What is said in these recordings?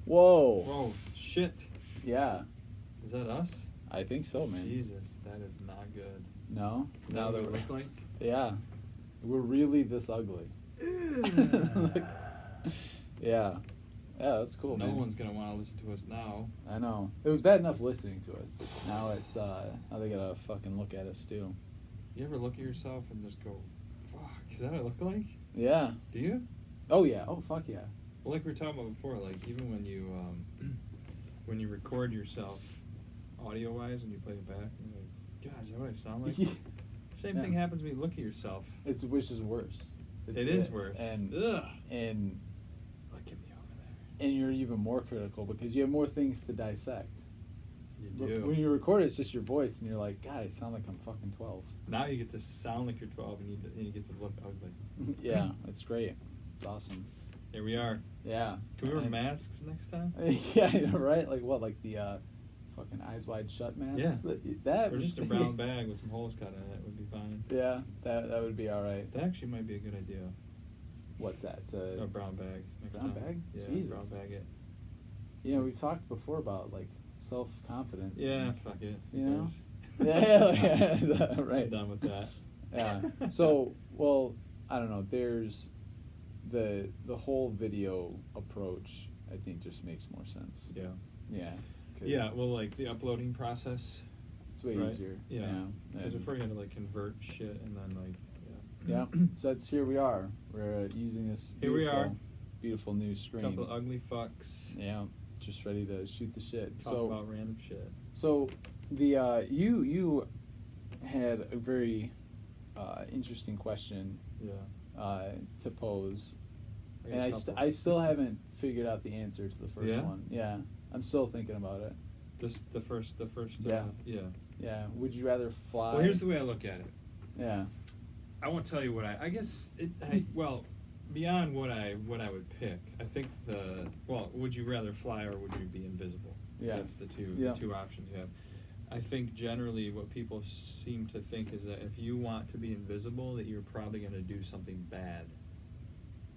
Whoa. Whoa, shit. Yeah. Is that us? I think so, man. Jesus, that is not good. No? Is Now that that what we look like? Yeah. We're really this ugly. Like, yeah. Yeah, that's cool, No man. one's going to want to listen to us now. I know. It was bad enough listening to us. Now it's, now they gotta fucking look at us, too. You ever look at yourself and just go, fuck, is that what I look like? Yeah. Do you? Oh, yeah. Oh, fuck yeah. Well, like we were talking about before, like, even when you record yourself audio-wise and you play it back, and you're like, God, is that what I sound like? Same thing happens when you look at yourself. Which is worse. It is worse. And ugh. And Look at me over there. and you're even more critical because you have more things to dissect. You do. When you record it, it's just your voice, and you're like, God, I sound like I'm fucking 12. Now you get to sound like you're 12, and you get to look ugly. Yeah, it's great. It's awesome. Here we are. Yeah. Can we wear masks next time? Yeah, right? Like what? Like the fucking Eyes Wide Shut masks? Yeah. That Or just a brown bag with some holes cut in it would be fine. Yeah, that would be all right. That actually might be a good idea. What's that? It's A brown bag. Next brown time. bag? Yeah, Jesus. brown bag it. You know, we've talked before about like self-confidence. Yeah, fuck it. You know? Yeah, right. I'm done with that. Yeah. So, well, I don't know. There's the whole video approach. I think just makes more sense. Yeah. Yeah. Yeah. Well, like the uploading process. It's way right? easier. Yeah. Because before you had to like convert shit and then like. Yeah. So that's here we are. We're using this. Here we are. Beautiful new screen. Couple of ugly fucks. Yeah. Just ready to shoot the shit. Talk about random shit. So the you had a very interesting question. Yeah. To pose, and I still haven't figured out the answer to the first one. Yeah, I'm still thinking about it. Just the first. Yeah. Yeah. Yeah. Would you rather fly? Well, here's the way I look at it. Yeah. I won't tell you what I guess it. Well, beyond what I would pick, I think would you rather fly or would you be invisible? Yeah. That's the two options you have. I think generally what people seem to think is that if you want to be invisible, that you're probably going to do something bad.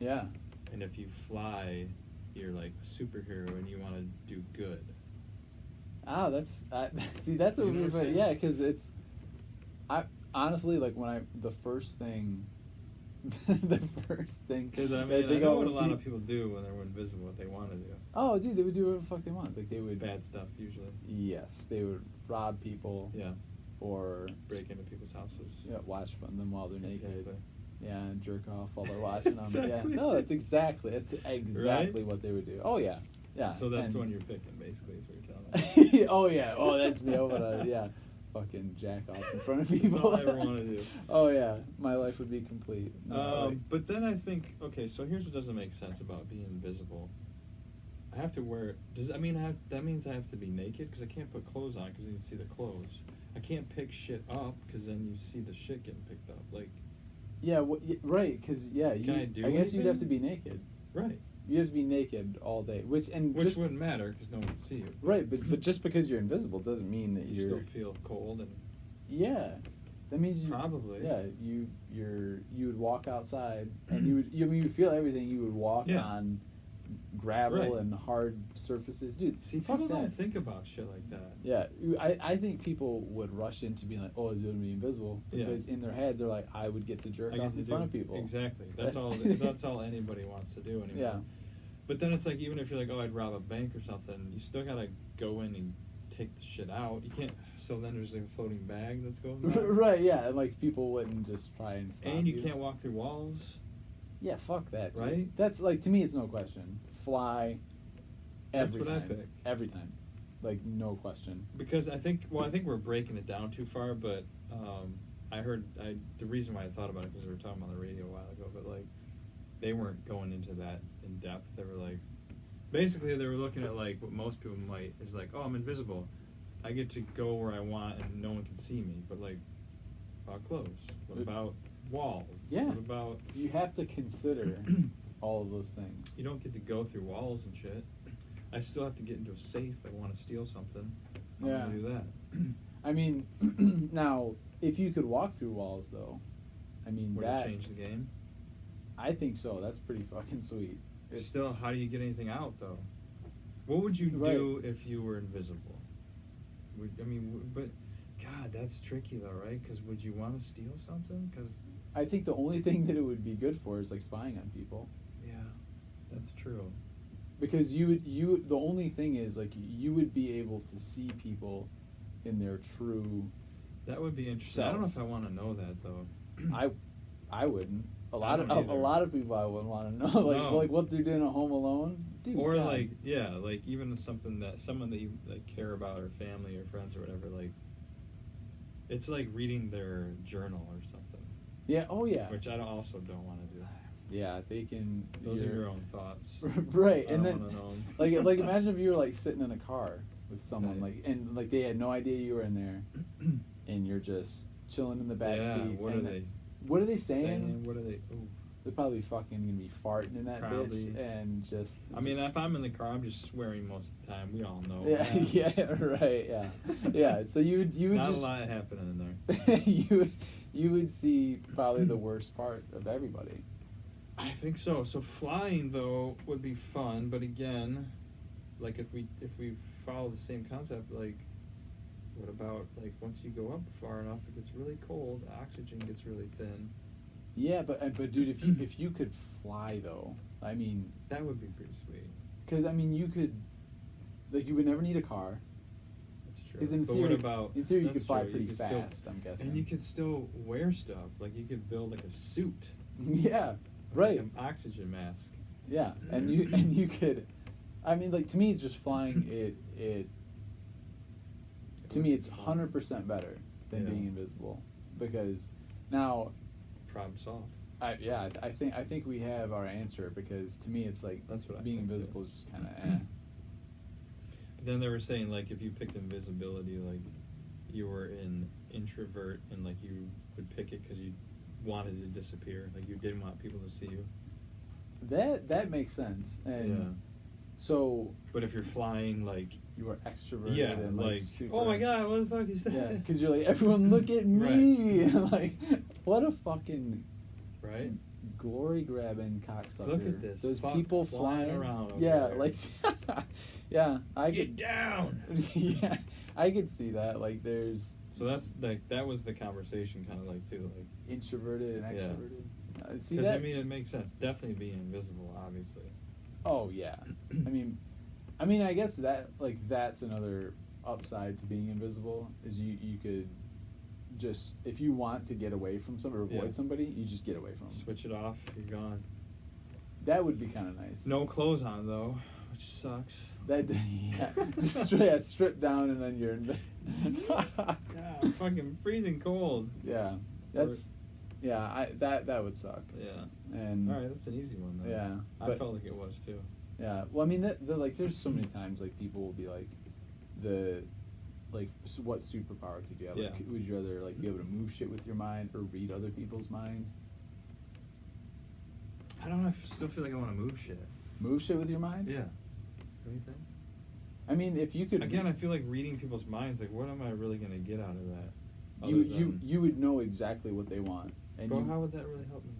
Yeah. And if you fly, you're like a superhero and you want to do good. Ah, that's see, that's a weird, but yeah, because it's, I honestly like when the first thing. Because I mean, I know what a lot of people do when they're invisible, what they want to do. Oh, dude, they would do whatever the fuck they want. Like they would bad stuff usually. Yes, they would rob people. Yeah. Or break into people's houses. Yeah, watch them while they're naked. Exactly. Yeah, and jerk off while they're watching them. Exactly. Yeah, no, that's exactly right? What they would do. Oh yeah, yeah. So that's the one you're picking, basically, is what you're telling me. Oh yeah, oh that's me. I want to fucking jack off in front of people. That's all I ever want to do. Oh yeah, my life would be complete. No, but then I think, okay, so here's what doesn't make sense about being invisible. I have to wear. That means I have to be naked because I can't put clothes on because then you see the clothes. I can't pick shit up because then you see the shit getting picked up. Like. Yeah. Right. Because I guess you'd have to be naked. Right. You have to be naked all day, which wouldn't matter because no one can see you. Right, but just because you're invisible doesn't mean that you still feel cold and. Yeah, that means you probably. Yeah, you would walk outside and you would feel everything. You would walk on gravel and hard surfaces, dude. See, people don't think about shit like that. Yeah, I think people would rush into being like, oh, it's going to be invisible because in their head they're like, I would get to jerk off in front of people. Exactly. That's all. That's all anybody wants to do anymore. Yeah. But then it's like, even if you're like, oh, I'd rob a bank or something, you still gotta go in and take the shit out. You can't. So then there's like a floating bag that's going by. Right. Yeah. And like people wouldn't just try and stop and you can't walk through walls. Yeah. Fuck that. Dude. Right. That's like, to me, it's no question. Fly. That's what I pick. Every time. Like, no question. Because I think we're breaking it down too far, but the reason why I thought about it because we were talking about the radio a while ago, but like they weren't going into that in depth. They were like, basically they were looking at like what most people might is like, oh, I'm invisible. I get to go where I want and no one can see me. But like, about clothes? What about walls? Yeah. What about... You have to consider all of those things. You don't get to go through walls and shit. I still have to get into a safe if I want to steal something. I'm gonna do that. I mean, now, if you could walk through walls, though, I mean, would it change the game? I think so. That's pretty fucking sweet. Still, how do you get anything out, though? What would you Right. do if you were invisible? But God, that's tricky though, right? Because would you want to steal something? Because I think the only thing that it would be good for is like spying on people. yeah, that's true. Because the only thing is like you would be able to see people in their true. That would be interesting. I don't know if I want to know that though. I wouldn't. A I lot don't of a either. lot of people I wouldn't want to know No. like what they're doing at home alone. Dude, Or God. like like even someone that you like care about, or family or friends or whatever, like it's like reading their journal or something. Yeah. Oh yeah. Which I also don't want to do. Yeah, they can. Those are your own thoughts. Right, I and don't then wanna know 'em. like imagine if you were like sitting in a car with someone Right. like and like they had no idea you were in there, and you're just chilling in the back Yeah, seat. what and are they? What are they saying? What are they? Ooh. They're probably fucking gonna be farting in that Probably. bitch and just. I mean, just- if I'm in the car, I'm just swearing most of the time. We all know. Yeah, that. yeah, right, yeah, yeah. So you would Not just a lot happening in there. you would see probably the worst part of everybody. I think so. So flying though would be fun, but again, like if we follow the same concept, like what about like once you go up far enough, it gets really cold, oxygen gets really thin. Yeah, but dude, if you could fly though, I mean, That would be pretty sweet. because I mean you could, like you would never need a car. That's true. Because in But theory, what about in theory you that's could fly true, pretty could still- fast. I'm guessing. and you could still wear stuff. Like you could build like a suit. yeah, with, right. Like an oxygen mask. Yeah, and you could, I mean, like to me, it's just flying. It to me, it's 100% better than Yeah. being invisible because now, Problem solved. I think we have our answer because to me, it's like That's what I being think, too. invisible is just kind of Then they were saying like if you picked invisibility, like you were an introvert and like you would pick it because you wanted to disappear, like you didn't want people to see you. That makes sense. And Yeah. so But if you're flying, like you are extroverted yeah, and like super, oh my god, what the fuck is that? yeah, because you're like everyone look at me, like what a fucking right. glory grabbing cocksucker. Look at this Those fuck people flying flying around over Yeah, there. like yeah, I Get could down. yeah, I could see that. Like there's So that's like that was the conversation, kind of like too, like introverted and Yeah. extroverted. See because that? I mean it makes sense. Definitely being invisible, obviously. Oh yeah. I mean, I guess that like that's another upside to being invisible is you could just if you want to get away from somebody or avoid Yeah. somebody, you just get away from them. Switch it off, you're gone. That would be kind of nice. No clothes on though, which sucks. That yeah, just strip down and then you're in Yeah, I'm fucking freezing cold. Yeah, that's that would suck. Yeah. And All right, that's an easy one though. yeah, I but- felt like it was too. yeah. Well, I mean, like there's so many times like people will be like, what superpower could you have? Like, Yeah. would you rather like be able to move shit with your mind or read other people's minds? I don't know. I still feel like I want to move shit. Move shit with your mind? Yeah. What do you think? I mean, if you could Again, I feel like reading people's minds. Like, what am I really gonna get out of that? you would know exactly what they want, and Bro, how would that really help me?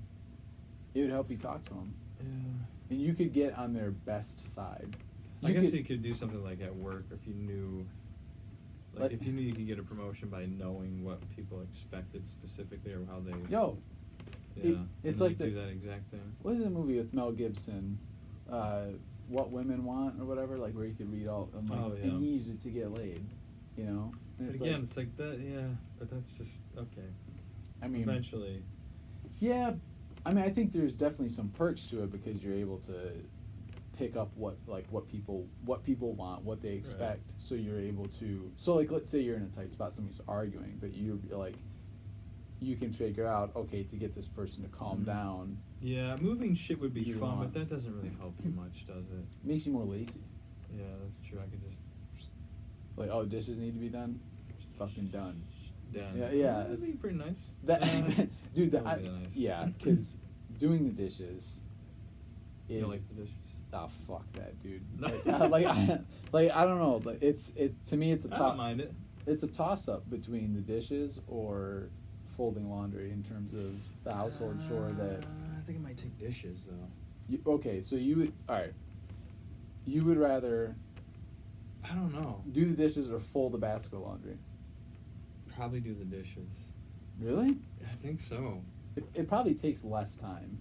it would help you talk to them, Yeah. and you could get on their best side. I guess you could do something like at work if you knew, Like- if you knew you could get a promotion by knowing what people expected specifically or how they. Yo, Yeah. it's and like you do the- that exact thing. what is the movie with Mel Gibson? What Women Want or whatever, like where you could read all and, like, Oh, yeah. and he used it to get laid, you know. And But it's again, like, it's like that. Yeah, but that's just okay. I mean, Eventually. yeah, I mean, I think there's definitely some perks to it because you're able to pick up what people want, what they expect. So you're able to. So like, let's say you're in a tight spot, somebody's arguing, but you're like, you can figure out, okay, to get this person to calm Mhm. down, Yeah, moving shit would be You fun, want- but that doesn't really help you much, does it? makes you more lazy. Yeah, that's true. I could just Like, oh, dishes need to be done, fucking done. done. Yeah, That'd be pretty nice. That dude, that would be nice. yeah, because doing the dishes You is don't like the dishes? oh fuck that, dude. No. I don't know. Like it's to me it's a I don't toss. mind it. It's a toss up between the dishes or folding laundry in terms of the household chore that. I think I might take dishes though. Okay, so you would all right. You would rather I don't know. Do the dishes or fold the basket of laundry? Probably do the dishes. Really? I think so. It probably takes less time.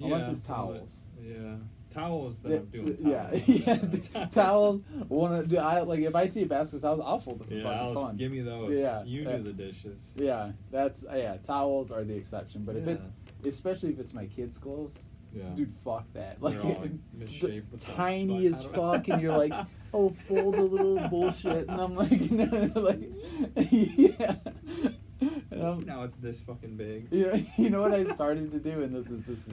Unless it's towels. Yeah. Towels, then Yeah, I'm doing yeah, towels. yeah. Towels. Like if I see a basket of towels, I'll fold it for Yeah, fucking fun. give me those. Yeah, You do the dishes. Yeah, towels are the exception. But if it's, Yeah. especially if it's my kids' clothes, Yeah. dude, fuck that. Like, They're all misshapen. What the tiny as fuck? I don't- fuck, and you're like, oh, fold a little bullshit, and I'm like, like, yeah. And Now it's this fucking big. you know what I started to do, and this is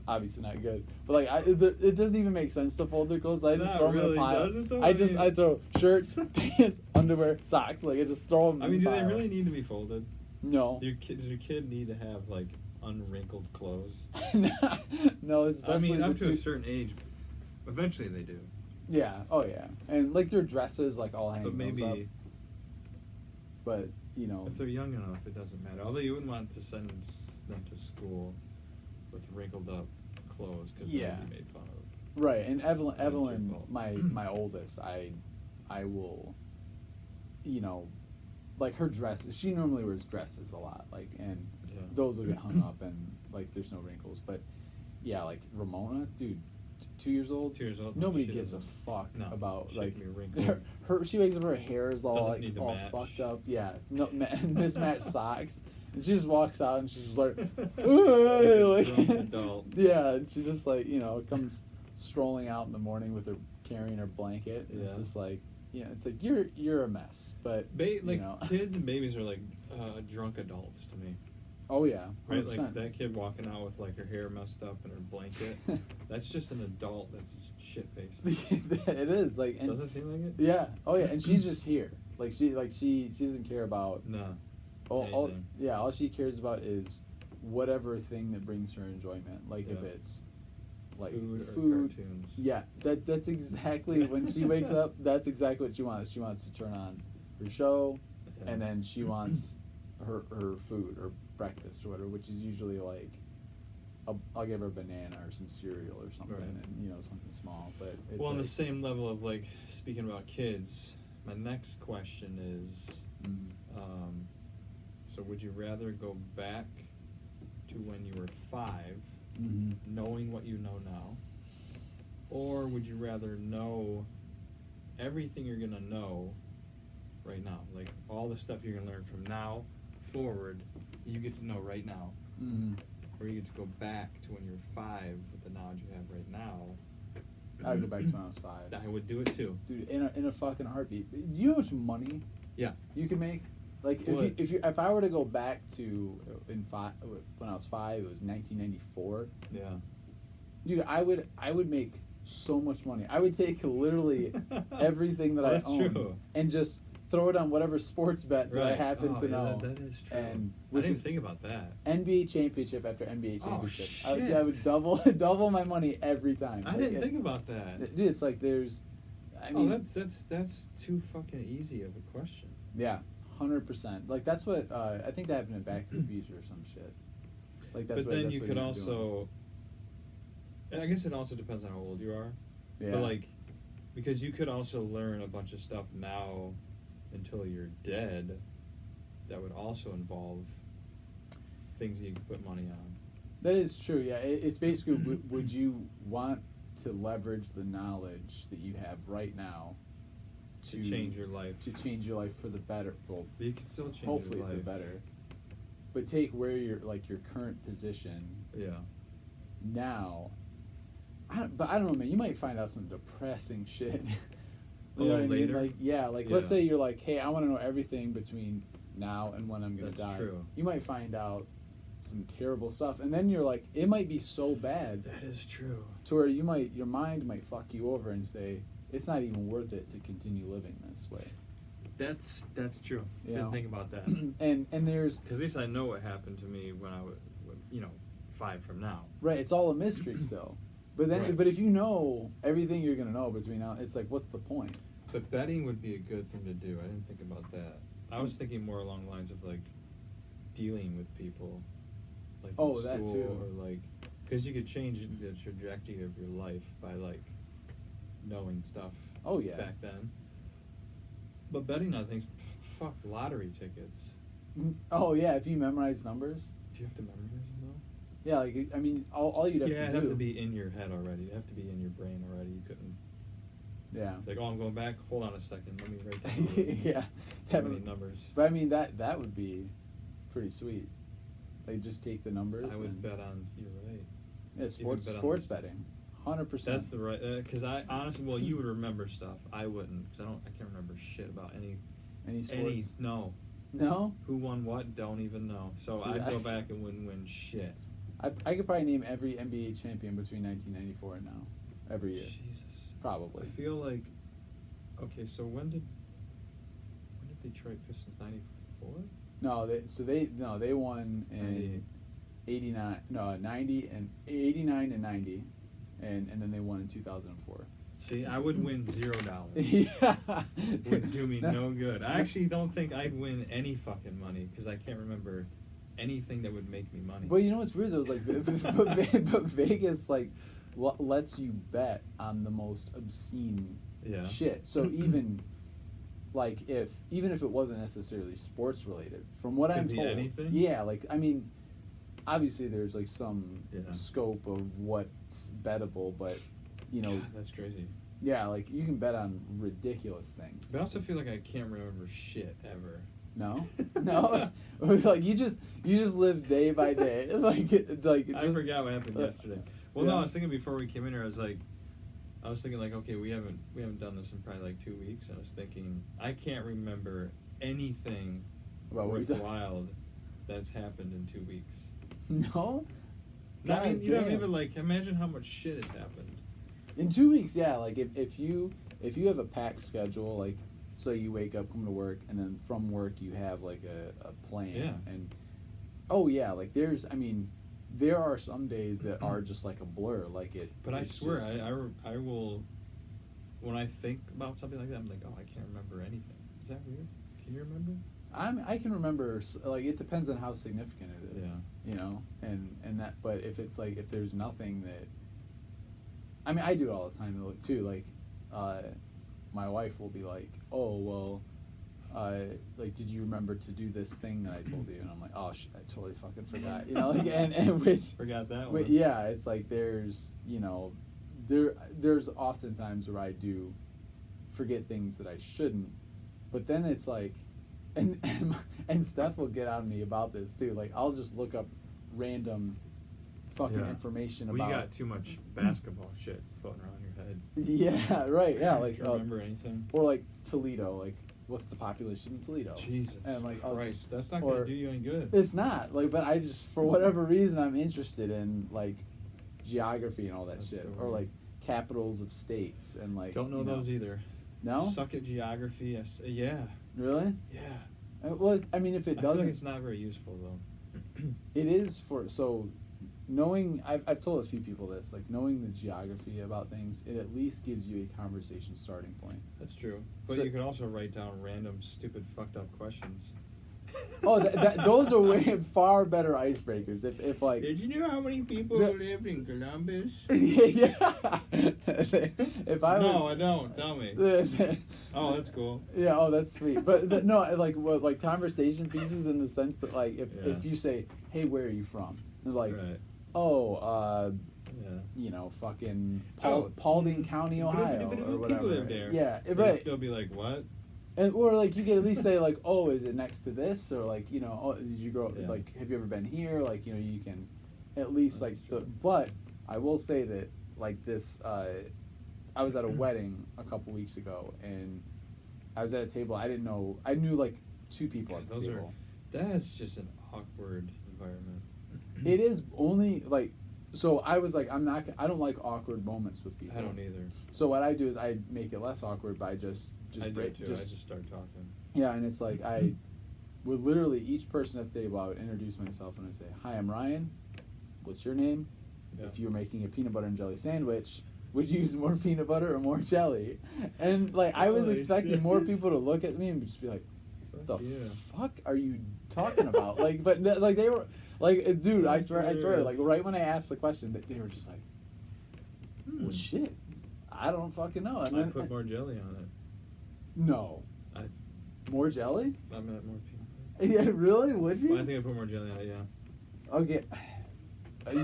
obviously not good, but like it doesn't even make sense to fold their clothes. I just Not throw them really, in a pile. does it, though? I mean- throw shirts, pants, underwear, socks. Like I just throw them. I mean, do they really need to be folded? No. Does your kid need to have like unwrinkled clothes? No, it's I mean, especially up the to a two- certain age, eventually they do. Yeah. Oh yeah. And like their dresses, like all hang But maybe those up. But you know. if they're young enough, it doesn't matter. Although you wouldn't want to send them to school with wrinkled up clothes because Yeah. they'll be made fun of. Right, and That's your Evelyn, fault. my oldest, I will, you know, like her dresses. She normally wears dresses a lot, like, and Yeah. those will get hung up, and like there's no wrinkles. But yeah, like Ramona, dude, 2 years old. 2 years old. No, Nobody she gives a doesn't- fuck no, about she like can be wrinkled. her. She wakes up, her hair is all Doesn't like need to all match. fucked up. Yeah, no mismatched socks. And she just walks out and she's just like, Like a "Ugh," drunk adult. Yeah, and she just like comes strolling out in the morning with her carrying her blanket. And It's Yeah. just like it's like you're a mess, but Like you know. kids and babies are like drunk adults to me. Oh yeah, Right, 100%. like that kid walking out with like her hair messed up and her blanket. That's just an adult that's shit faced. It is like, and Does it seem like it? yeah, oh yeah, and she's just here. Like she doesn't care about No. all Anything. all she cares about is whatever thing that brings her enjoyment. Like if Yeah. it's like Food or food. cartoons. Yeah, that's exactly when she wakes up. That's exactly what she wants. She wants to turn on her show, Yeah. and then she wants her food or breakfast or whatever, which is usually like I'll give her a banana or some cereal or something, Right. and something small. But it's Well, on like, the same level of like speaking about kids, my next question is, so would you rather go back to when you were 5, mhm. knowing what you know now, or would you rather know everything you're gonna know right now, like all the stuff you're gonna learn from now forward, you get to know right now, Mhm. or you get to go back to when you were 5 with the knowledge you have right now? I'd go back to when I was 5. I would do it too. Dude, in a fucking heartbeat. Do you know how much money Yeah. you can make? Like What? if I were to go back to when I was 5, it was 1994. Yeah. Dude, I would make so much money. I would take literally everything that That's I own true. and just throw it on whatever sports bet that I happen to know. That is true. And I which didn't is think about that. NBA championship after NBA Oh, championship. shit. I would double my money every time. I didn't think about that. Dude, it's like there's, I mean, that's too fucking easy of a question. yeah, 100%. Like that's what I think that happened in Back to the Future or some shit. Like that's But what, then that's you what could you're also, and I guess it also depends on how old you are. doing. But like, because you could also learn a bunch of stuff now until you're dead that would also involve things that you could put money on. That is true. Yeah, it's basically would you want to leverage the knowledge that you have right now To change your life. to change your life for the better? Well, But you can still change hopefully your for life. the better. But take where your current position Yeah. now. But I don't know, man. You might find out some depressing shit. Oh, You know what I mean? later? Like, yeah, like let's Yeah. say you're like, hey, I want to know everything between now and when I'm gonna That's die. true. You might find out some terrible stuff, and then you're like, it might be so bad That is true. to where your mind might fuck you over and say it's not even worth it to continue living this way. That's true. You Didn't know? think about that. and there's Because at least I know what happened to me when I was, 5 from now. right, it's all a mystery still. But then, Right. but if you know everything you're gonna know between now, it's like, what's the point? But betting would be a good thing to do. I didn't think about that. I was thinking more along the lines of like dealing with people, like Oh, in that school, too. or like because you could change the trajectory of your life by like knowing stuff. Oh, yeah. Back then. But betting on things, fuck lottery tickets. Oh yeah, if you memorize numbers. Do you have to memorize them though? Yeah, like I mean, all you'd have to do. Yeah, it has to be in your head already. It have to be in your brain already. You couldn't. Yeah. Like, oh, I'm going back. Hold on a second. Let me write down. Yeah. How many numbers? But I mean, that would be pretty sweet. Like, just take the numbers. I would bet on. You're right. Yeah, sports betting, 100%. That's the right. Because I honestly, well, you would remember stuff. I wouldn't. Because I can't remember shit about any sports. No. No. Who won what? Don't even know. So Dude, I'd go back and wouldn't win shit. I could probably name every NBA champion between 1994 and now, every year. Jesus. Probably. I feel like. Okay, so when did Detroit Pistons 94? No, they won in 89. No, 90 and 89 and 90, and then they won in 2004. See, I would win $0. Yeah. Would do me no good. I actually don't think I'd win any fucking money because I can't remember anything that would make me money. Well, you know what's weird though? Is like, but Vegas like lets you bet on the most obscene shit. So even if it wasn't necessarily sports related, from what I'm told, anything? Yeah, like I mean, obviously there's like some scope of what's bettable, but you know, God, that's crazy. Yeah, like you can bet on ridiculous things. But I also feel like I can't remember shit ever. No, no, like you just live day by day. like I forgot what happened yesterday. Well, yeah. no, I was thinking before we came in here. I was thinking like, okay, we haven't done this in probably like 2 weeks. I was thinking I can't remember anything worthwhile that's happened in 2 weeks. No. I mean, you don't even like imagine how much shit has happened. In 2 weeks, yeah. Like if you have a packed schedule, like so you wake up, come to work, and then from work you have like a plan. Yeah. And like there are some days that are just like a blur, like it. But I swear, I will. When I think about something like that, I'm like, oh, I can't remember anything. Is that weird? Can you remember? I can remember, like it depends on how significant it is. Yeah. You know, and that. But if it's like if there's nothing that. I mean, I do it all the time too. Like, my wife will be like, "Oh, well, like, did you remember to do this thing that I told you?" And I'm like, "Oh, I totally fucking forgot." You know, like, and which forgot that one. Yeah, it's like there's there's often times where I do forget things that I shouldn't, but then it's like, and Steph will get on me about this too. Like, I'll just look up random fucking information about. Well, you got too much basketball shit floating around your head. Yeah, right. Yeah, like. Do you remember anything? Or like Toledo, like what's the population in Toledo? Jesus. And like, Christ, that's not gonna do you any good. It's not like, but I just for whatever reason I'm interested in like geography and all that shit, so or like capitals of states and like. Don't know those either. No. Suck at geography. Yeah. Really? Yeah. Well, I mean, if it doesn't, I feel like it's not very useful though. It is knowing. I've told a few people this, like knowing the geography about things, it at least gives you a conversation starting point. That's true, but you could also write down random stupid fucked up questions. Oh, those are way far better icebreakers. If like. Did you know how many people lived in Columbus? Yeah. If I I don't. Tell me. Oh, that's cool. Yeah. Oh, that's sweet. But no, like conversation pieces in the sense that like if you say, "Hey, where are you from?" They're like, right. "Oh, you know, fucking Paulding County, Ohio, or whatever." People live there. Yeah, They'd right. still be like, "What?" And, or like you could at least say like, "Oh, is it next to this?" Or like, you know, "Oh, did you grow up? Like, have you ever been here?" Like, you know, you can at least That's true. But I will say that like this, I was at a wedding a couple weeks ago, and I was at a table. I knew like 2 people at the table. That's just an awkward environment. It is only like. So I was like, I don't like awkward moments with people. I don't either. So what I do is I make it less awkward by just I break. do too. I just start talking. Yeah, and it's like I would literally each person at the table I would introduce myself and I'd say, "Hi, I'm Ryan. What's your name? Yeah. If you were making a peanut butter and jelly sandwich, would you use more peanut butter or more jelly?" And like I was expecting more people to look at me and just be like, "The fuck are you talking about?" Like, but like they were. Like, dude, I swear, like, right when I asked the question, they were just like, well, shit, I don't fucking know. And I then, put more jelly on it. No. More jelly? I meant more peanut butter. Yeah, really? Would you? Well, I think I put more jelly on it, yeah. Okay.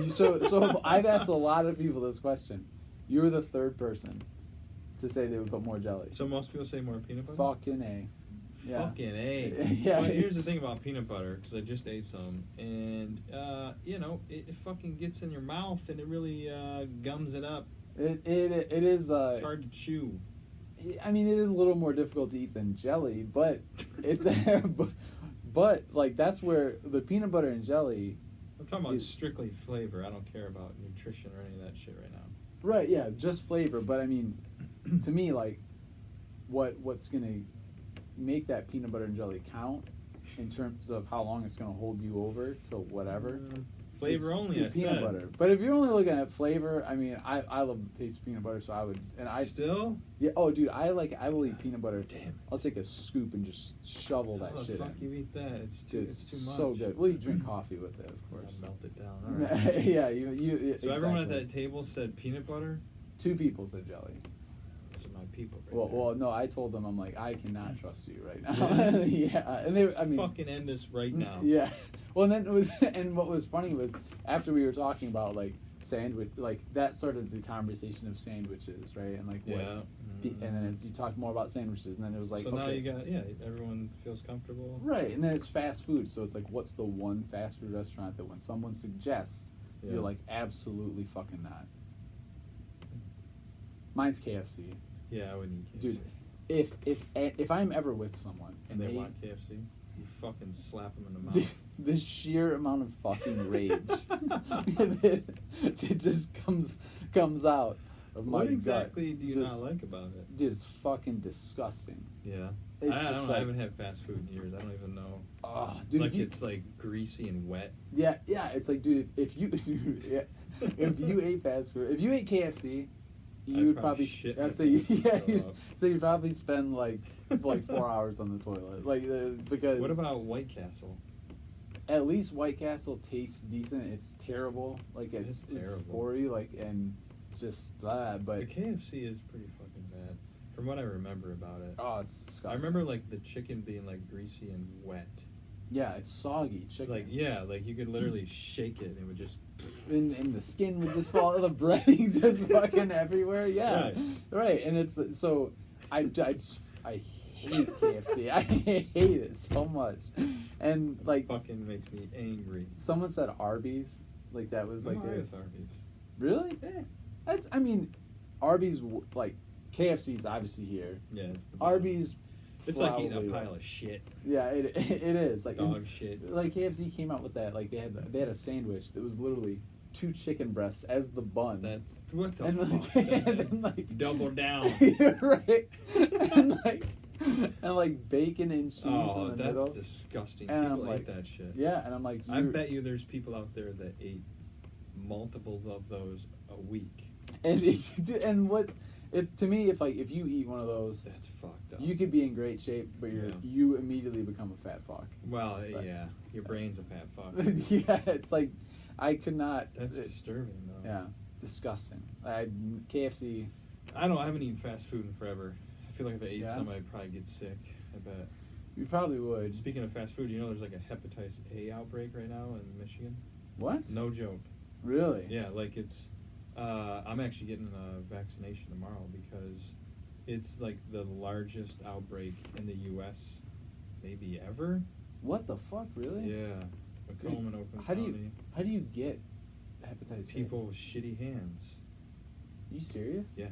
So I've asked a lot of people this question. You're the third person to say they would put more jelly. So most people say more peanut butter? Fucking A. Yeah. Fucking A. Yeah. Well, here's the thing about peanut butter, because I just ate some, and, it fucking gets in your mouth, and it really gums it up. It is. It's hard to chew. I mean, it is a little more difficult to eat than jelly, but it's. But like that's where the peanut butter and jelly. I'm talking about strictly flavor. I don't care about nutrition or any of that shit right now. Right. Yeah. Just flavor. But I mean, to me, like, what's gonna make that peanut butter and jelly count in terms of how long it's gonna hold you over to whatever. Flavor only, I peanut said. butter. But if you're only looking at flavor, I mean, I love the taste of peanut butter, so I would. And I still. Yeah. Oh, dude, I will eat peanut butter. Damn. I'll take a scoop and just shovel that How the shit fuck in. you eat that? It's too. Dude, It's too much. so good. Well, you drink coffee with it, of course. I'll melt it down. All right. Yeah, you. So everyone at that table said peanut butter. 2 people said jelly. Those are my people. Right Well, no, I told them, I'm like, I cannot trust you right now. Yeah, and they, I mean, fucking end this right now. Yeah. Well, and then and what was funny was after we were talking about like sandwich, like that started the conversation of sandwiches, right? And like what, Yeah. and then you talked more about sandwiches, and then it was like, so okay, now you got everyone feels comfortable. right, and then it's fast food, so it's like, what's the one fast food restaurant that when someone suggests, you're like, absolutely fucking not. Mine's KFC. Yeah, I wouldn't eat KFC. Dude, if I'm ever with someone and they want KFC, you fucking slap them in the mouth. Dude, the sheer amount of fucking rage that just comes out of my What exactly gut. do you not like about it? Dude, it's fucking disgusting. Yeah. It's I just don't. like, I haven't had fast food in years. I don't even know. Oh, dude, like it's like greasy and wet. Yeah, it's like, dude, if you if you ate fast food, if you ate KFC, you would probably shit. so you'd probably spend like 4 hours on the toilet, like because. What about White Castle? At least White Castle tastes decent. It's terrible, like it's terrible for you, like, and just that. But the KFC is pretty fucking bad, from what I remember about it. Oh, it's disgusting. I remember like the chicken being like greasy and wet. Yeah, it's soggy chicken. Like like you could literally shake it and it would just. And the skin would just fall, the breading just fucking everywhere. Yeah, right. And it's so I hate KFC. I hate it so much, and like fucking makes me angry. Someone said Arby's, like that was like with Arby's. Really? Yeah. Arby's like KFC's obviously here. Yeah, it's the Arby's. It's like eating a pile of shit. Yeah, it is like dog shit. Like KFC came out with that. Like they had a sandwich that was literally 2 chicken breasts as the bun. That's what the and fuck. and then like double down. Right. and like bacon and cheese in the middle. That's disgusting. And People I'm ate that shit. Yeah, and I'm like, I bet you there's people out there that ate multiples of those a week. And what's it to me, if you eat one of those, that's fucked up. You could be in great shape, but you immediately become a fat fuck. Well, yeah, your brain's a fat fuck. Yeah, it's like I could not. That's disturbing, though. Yeah, disgusting. KFC. I haven't eaten fast food in forever. I feel like if I ate some, I'd probably get sick. I bet. You probably would. Speaking of fast food, there's like a hepatitis A outbreak right now in Michigan. What? No joke. Really? Yeah, like it's. I'm actually getting a vaccination tomorrow because it's like the largest outbreak in the U.S. maybe ever. What the fuck? Really? Yeah. Macomb and Oakland County. How do you get hepatitis A? People with shitty hands. Are you serious? Yeah.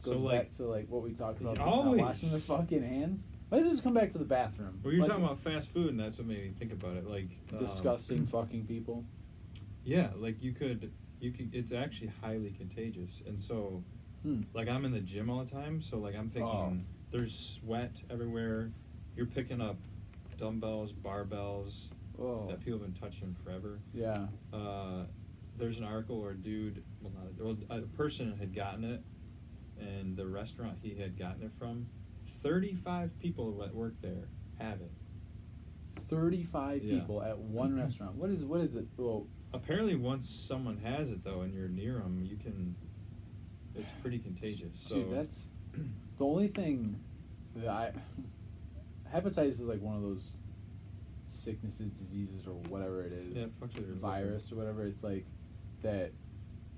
Goes back to like what we talked about. Always. Not washing the fucking hands. Let's just come back to the bathroom. Well, you're talking about fast food, and that's what made me think about it. Like disgusting fucking people. Yeah, like you could. It's actually highly contagious, and so, like I'm in the gym all the time. So like I'm thinking, there's sweat everywhere. You're picking up dumbbells, barbells that people have been touching forever. Yeah. There's an article where a person had gotten it, and the restaurant he had gotten it from, 35 people that work there have it. 35 people at one restaurant. What is it? Well, apparently once someone has it though, and you're near them, you can It's pretty contagious. So Dude, that's the only thing that hepatitis is like one of those sicknesses, diseases, or whatever it is. Yeah, it fucks with your virus or whatever. It's like that.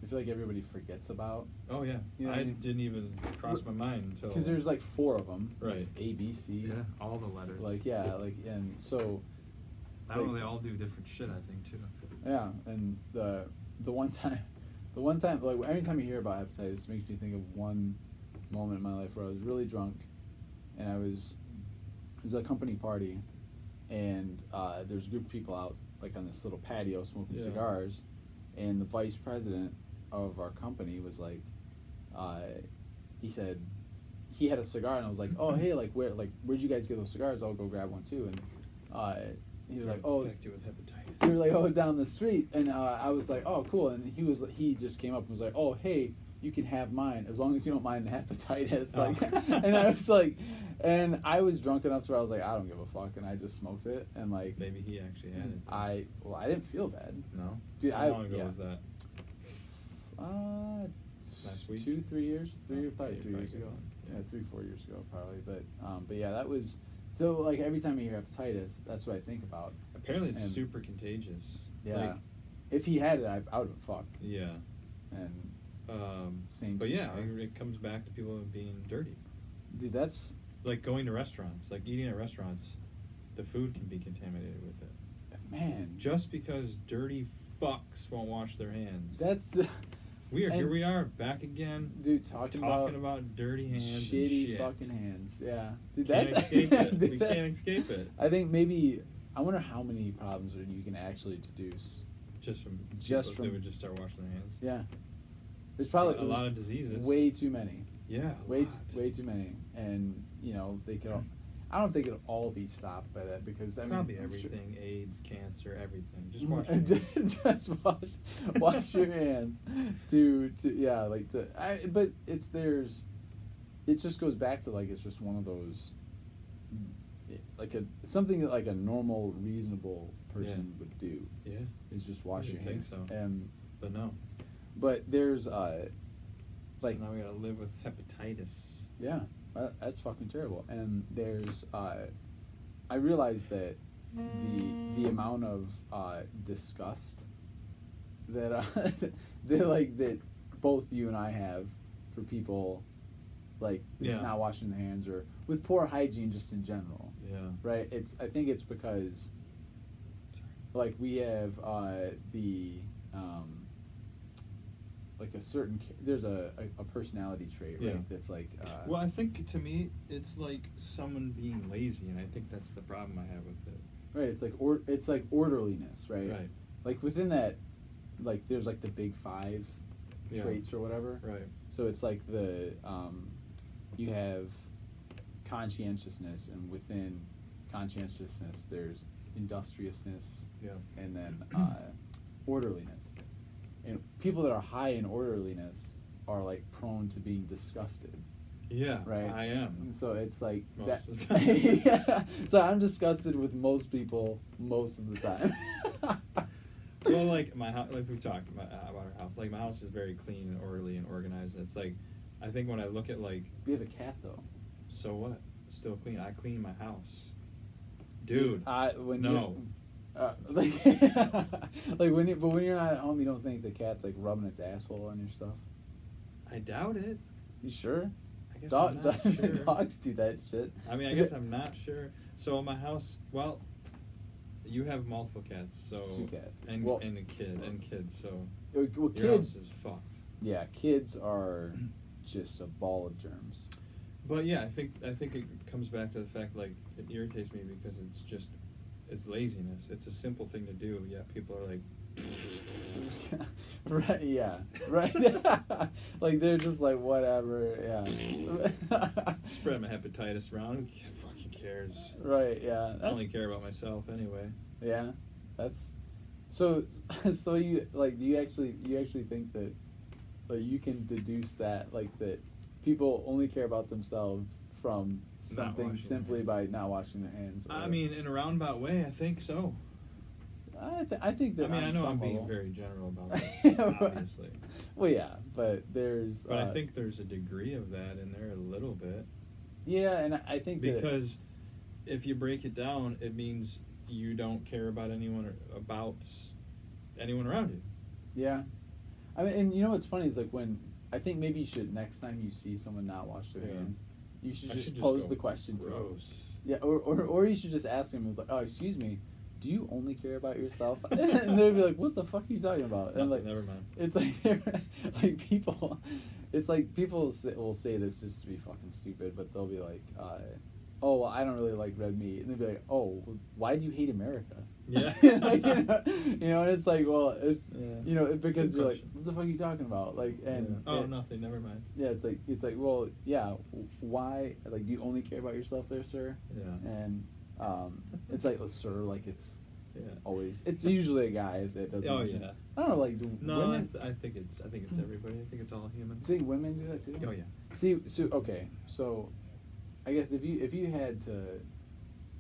I feel like everybody forgets about. Oh yeah, You know what I mean? didn't even cross my mind until Because there's like 4 of them. Right. There's A, B, C. Yeah, all the letters. Like yeah, like and so. I don't know, like- they all do different shit, I think, too. Yeah, and the one time, like every time you hear about hepatitis, it makes me think of one moment in my life where I was really drunk, and it was a company party, and there's a group of people out like on this little patio smoking Yeah. cigars, and the vice president of our company was like, he said he had a cigar, and I was like, oh hey, where'd you guys get those cigars? I'll go grab one too, and he was like, oh. infected with hepatitis. They were like, oh, down the street, and I was like, oh, cool, and he just came up and was like, oh, hey, you can have mine as long as you don't mind the hepatitis, like, Oh. and I was like, and I was drunk enough to where I was like, I don't give a fuck, and I just smoked it, and like, Maybe he actually had it. I didn't feel bad, No. dude. How long ago was that? Last week? 2-3 years, Oh, probably yeah, 3 years ago, yeah. yeah, 3-4 years ago probably, but yeah, that was. So like every time I hear hepatitis, that's what I think about. Apparently it's And- super contagious. Yeah, Like, if he had it, I would have fucked. yeah. And But yeah, cigar. it comes back to people being dirty. Dude, that's Like going to restaurants, like eating at restaurants, the food can be contaminated with it. man. Just because dirty fucks won't wash their hands. That's Here and- we are, back again, dude talking about dirty hands shitty and shit. fucking hands. Yeah, dude, Can't that's escape it. dude, We that's- can't escape it. I think maybe I wonder how many problems you can actually deduce. Just from Just people, from- they would just start washing their hands. Yeah, there's probably a lot of diseases. way too many. Yeah, a way lot. way too many, and they could. I don't think it'll all be stopped by that because I Probably mean I'm sure- everything, AIDS, cancer, everything. Just wash your hands. just wash your hands to yeah but it just goes back to like it's just one of those like something that like a normal reasonable person would do Yeah, is just wash your I think hands so. and but no. but there's like So now we gotta live with hepatitis. yeah that's fucking terrible and there's I realized that the amount of disgust that that both you and I have for people like Yeah. not washing their hands or with poor hygiene just in general, Yeah. right? I think it's because like we have like a certain there's a personality trait, right? Yeah. That's like Well, I think to me, it's like someone being lazy, and I think that's the problem I have with it. right. It's like orderliness, right? Right. Like within that, like there's like the big 5 Yeah. traits or whatever. Right. So it's like you have conscientiousness, and within conscientiousness there's industriousness, Yeah. and then orderliness. And people that are high in orderliness are like prone to being disgusted. Yeah. Right. I am. And so it's like Most that. of the time. Yeah. So I'm disgusted with most people most of the time. Well, like my house, like we've talked about our house. Like my house is very clean and orderly and organized. And it's like, I think when I look at like, We have a cat though. so what? Still clean. I clean my house, dude. When no. like when you're not at home, you don't think the cat's like rubbing its asshole on your stuff. I doubt it. You sure? I guess I'm not sure. Dogs do that shit. I mean, I guess I'm not sure. So in my house, well, you have multiple cats, so 2 cats. and Well- and a kid and kids. So Well, your kids. house is fucked. Yeah, kids are just a ball of germs. But yeah, I think it comes back to the fact like it irritates me because it's laziness. It's a simple thing to do, yet people are like, Right, yeah, right. Like they're just like whatever, yeah. spread my hepatitis around. Who fucking cares? Right, yeah. I only care about myself anyway. Yeah, that's so. So you like? Do you actually think that like you can deduce that like that people only care about themselves from something washing simply their by not washing their hands? I or- mean, in a roundabout way, I think so. I think that. I mean, I on know some I'm being level- very general about this, Yeah, right. obviously. Well, yeah, but there's. But I think there's a degree of that in there a little bit. Yeah, and I think that Because if you break it down, it means you don't care about anyone around you. Yeah, I mean, and you know what's funny is like when I think maybe you should next time you see someone not wash their Yeah. hands, you should I just should just pose go, the question to them. gross. Yeah, or you should just ask them like, oh, excuse me, do you only care about yourself? And they'd be like, what the fuck are you talking about? And Nothing, like, never mind. it's like like people, it's like people will say this just to be fucking stupid, but they'll be like, oh, well, I don't really like red meat, and they'll be like, oh, well, why do you hate America? Yeah. Like, you know, and it's like, well, it's Yeah. Because Good you're like, question. what the fuck are you talking about? Like, and Yeah. Oh, nothing, never mind. yeah, it's like, well, yeah, why? Like, do you only care about yourself, there, sir? Yeah. And it's like, sir, like it's Yeah. always, it's usually a guy that doesn't. Oh, mention- yeah. I don't know, like, do No, women? I think it's everybody. I think it's all human. You think women do that too? Oh yeah. See, so okay, so I guess if you had to,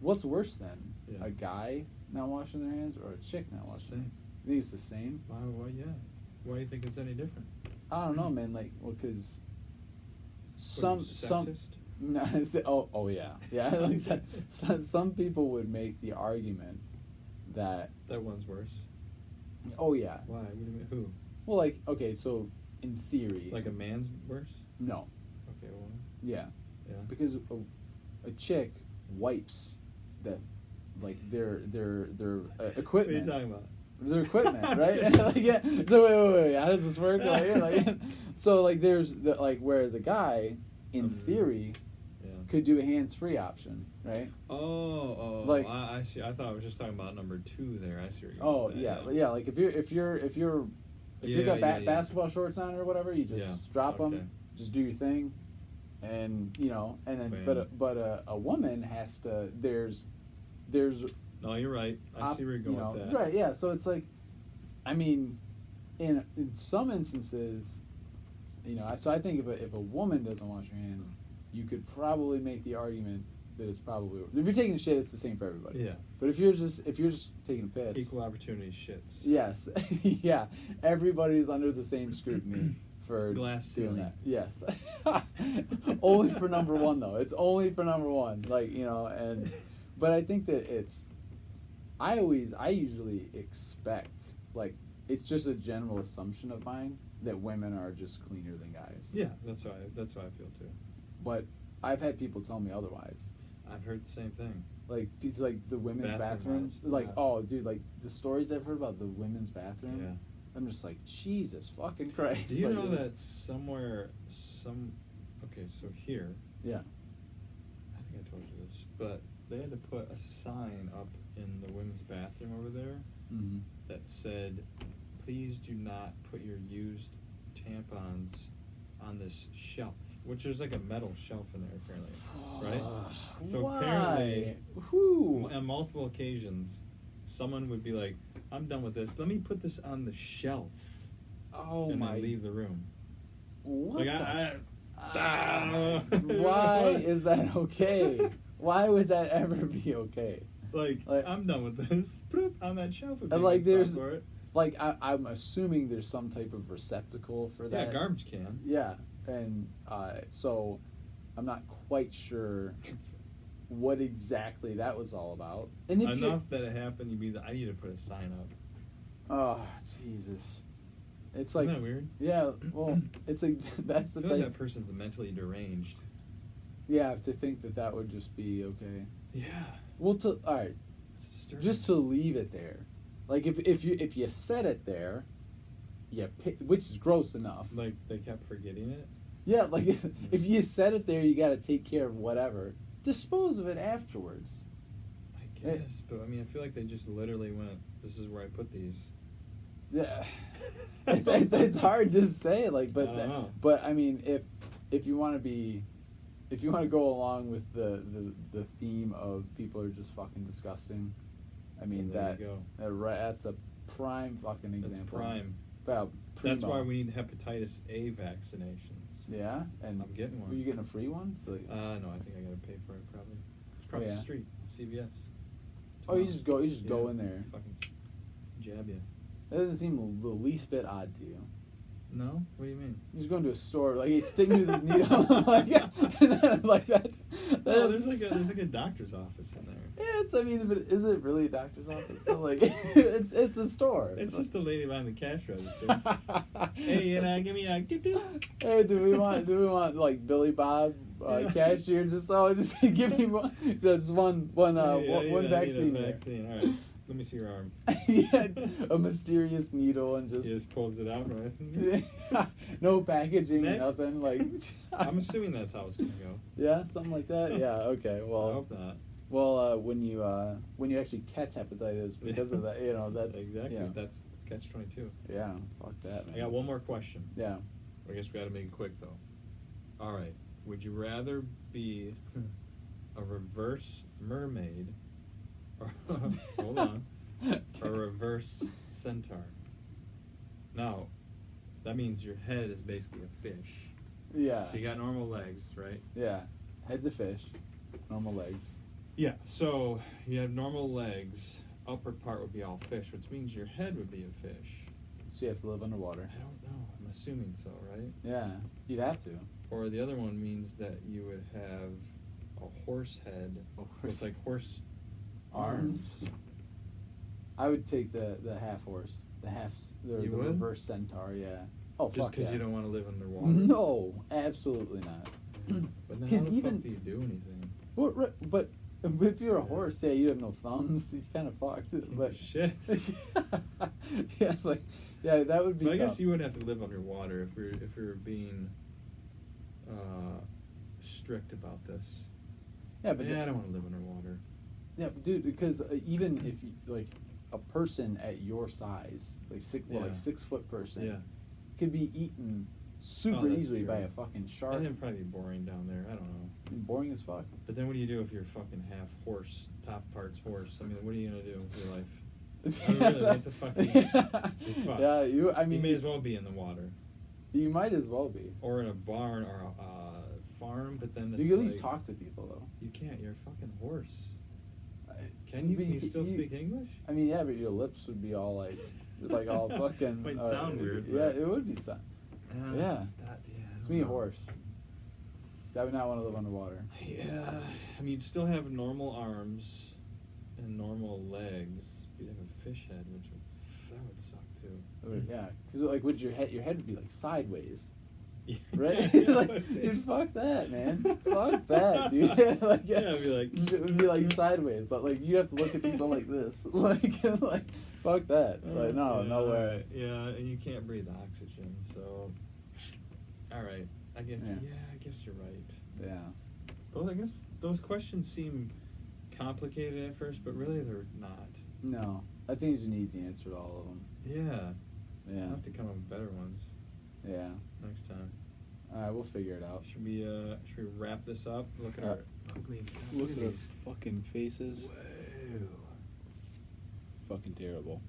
what's worse then? Yeah. A guy not washing their hands or a chick not It's the washing their same. hands? You think it's the same? Why? Yeah. Why do you think it's any different? I don't know, man. Like, well, because What are you, sexist? No, oh yeah, like that. Some people would make the argument that That one's worse. oh yeah, Why? What do you mean? Who? well, like, okay, so in theory, Like a man's worse? no, Okay. Well. yeah, Yeah. because a chick wipes that, like their equipment. What are you talking about? Their equipment, right? Like, yeah. So wait, how does this work? Like, so like there's the, like, whereas a guy in theory Yeah. could do a hands-free option, right? Oh, Like- I see. I thought I was just talking about number 2 there. I see. What you're Oh going yeah, with yeah. Like if you got Yeah, yeah. basketball shorts on or whatever, you just Yeah, drop okay. them, just do your thing, and you know, and then Bam. but a woman has to. There's No, you're right. I see where you're going you know, with that. right? Yeah. So it's like, I mean, in some instances, you know, so I think if a woman doesn't wash her hands, you could probably make the argument that it's probably, if you're taking a shit, it's the same for everybody. Yeah. But if you're just taking a piss, Equal opportunity shits. yes, yeah, everybody's under the same scrutiny for Glass doing ceiling. that. Yes, only for number one though. It's only for number one. Like, you know, but I think that I usually expect, like, it's just a general assumption of mine that women are just cleaner than guys. Yeah, that's how I feel too. But I've had people tell me otherwise. I've heard the same thing. Like, dude, like the women's Bathroom bathrooms. wise, Like, yeah. oh, dude, like the stories I've heard about the women's bathroom. Yeah. I'm just like, Jesus fucking Christ. Do you like, know this- that somewhere, okay, so here, Yeah. I think I told you this, but they had to put a sign up in the women's bathroom over there Mm-hmm. that said, please do not put your used tampons on this shelf, which there's like a metal shelf in there apparently, right? So Why? apparently, Whew. on multiple occasions, someone would be like, I'm done with this, let me put this on the shelf, Oh and my. then leave the room. What Like, why is that okay? Why would that ever be okay? Like, Like- I'm done with this. Put it on that shelf. would be And a like good spot there's, for it. like I'm assuming there's some type of receptacle for that. Yeah, garbage can. Yeah, and so I'm not quite sure what exactly that was all about. And if you, Enough that it happened, you'd be like, I need to put a sign up. oh Jesus, it's like, Isn't that weird? yeah, well, it's like that's I the feel thing. like that person's mentally deranged. Yeah, to think that would just be okay. Yeah. Well, all right, It's disturbing. just to leave it there, like if you set it there, yeah, which is gross enough. Like, they kept forgetting it? Yeah, like if you set it there, you got to take care of whatever. Dispose of it afterwards. I guess, but I mean, I feel like they just literally went, this is where I put these. Yeah, it's hard to say, like, but I don't know. but I mean, if you want to go along with the theme of people are just fucking disgusting, I mean Well, there you go. that's a prime fucking example. That's prime. Well, That's primo. why we need hepatitis A vaccinations. Yeah, and I'm getting one. Are you getting a free one? So, No, I think I gotta pay for it probably. It's across yeah. the street, CVS. oh, you just go Yeah, in there. Fucking jab you. That doesn't seem the least bit odd to you. No? What do you mean? He's going to a store, like he's sticking with his needle, like, and then, like that's. No, there's like a doctor's office in there. Yeah, it's. I mean, but is it really a doctor's office? So, like, it's a store. It's just a lady behind the cash register. Hey, and give me a. Hey, do we want like Billy Bob cashier? Just give me one, just one vaccine. I need a vaccine. All right. Let me see your arm. Yeah, a mysterious needle and He just pulls it out, right? no packaging, Next. nothing. Like, I'm assuming that's how it's gonna go. yeah, something like that. Yeah, okay. I Well, hope not. well, when you actually catch hepatitis because of that, that's exactly. Yeah, That's catch-22. yeah. Fuck that, man. I got one more question. Yeah. I guess we got to make it quick though. All right. Would you rather be a reverse mermaid, or hold on, or a reverse centaur? Now, that means your head is basically a fish. Yeah. So you got normal legs, right? Yeah. Head's a fish, normal legs. Yeah. So you have normal legs. Upper part would be all fish, which means your head would be a fish. So you have to live underwater. I don't know. I'm assuming so, right? Yeah, you'd have to. Or the other one means that you would have a horse head with like horse arms. I would take the half horse, the You would? reverse centaur. Yeah. Oh, Just fuck because yeah. you don't want to live underwater. No, absolutely not. But then 'Cause how the even- fuck do you do anything? But if you're a horse, yeah, you have no thumbs. You kind of fucked. But Shit. yeah, like that would be. But I tough. guess you would have to live underwater if you're being strict about this. Yeah, but I don't want to live underwater. Yeah, but dude, because even if you, like a person at your size, like Yeah. 6 foot person, Yeah. could be eaten super Oh, that's easily by true. a fucking shark. And it'd probably be boring down there. I don't know. Boring as fuck. But then what do you do if you're fucking half horse, top part's horse? I mean, what are you gonna do with your life? I mean, really, what the fuck? You're fucked. Yeah, I mean, you may as well be in the water, you might as well be. or in a barn or a farm. But then it's You can at least like, talk to people though. You can't. You're a fucking horse. Can Can you still speak English? I mean, yeah, but your lips would be all like all fucking. Might sound weird, Yeah, but- it would be sound. Yeah. It's me a horse. I would not want to live underwater. Yeah, I mean, you'd still have normal arms and normal legs. You'd have a fish head, that would suck too. Yeah, because like, would your head would be like sideways, Yeah, right? yeah, Like, it would be. dude, fuck that, man. Fuck that, dude. Like, Yeah, it'd be like- it would be like sideways. Like you have to look at people like this. Like, fuck that. Like, no, Yeah, no way. alright. Yeah, and you can't breathe oxygen, so. All right, I guess. Yeah. Yeah, I guess you're right. Yeah. Well, I guess those questions seem complicated at first, but really they're not. No, I think there's an easy answer to all of them. Yeah. Yeah. I'll have to come up with better ones Yeah. next time. All right, we'll figure it out. Should we wrap this up? Look at our ugly. Look at those fucking faces. Whoa. Fucking terrible.